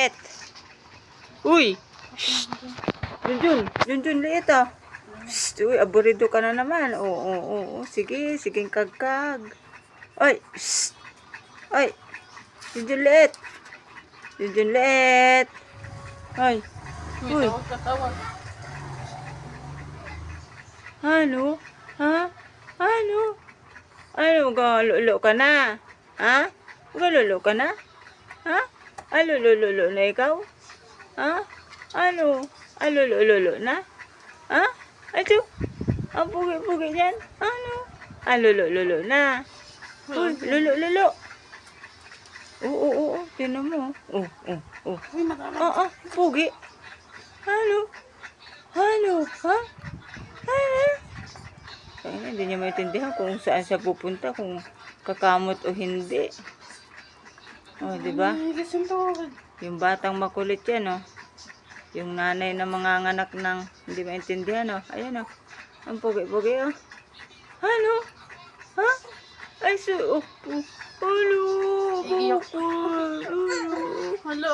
liit. Uy! Shh! Junjun, liit ah. Shh! Uy, aburido ka na naman. Oo. Sige, kagkag. Ay! Shh! Ay! Junjun liit. Ay! Uy! Ano? Ha? Ano? Ano, galolo ka na? Ha? Galolo ka na? Ha? Ay, lolo na ikaw? Ha? Ano? Ay, lolo na? Ha? Ito? Ang pugi-pugi yan? Ano? Ay, lolo na? Uy, lolo. Oo. Tinan mo. Oo. Pugi. Ano? Ha? Kaya hindi niya maintindihan kung saan siya pupunta, kung kakamot o hindi. O, di ba? Yung batang makulit yan, oh. Yung nanay na manganganak ng hindi maintindihan, oh. Ayan, oh. Ang pugi-pugi, oh. Ano? Ha? Ay, Hello. Hello.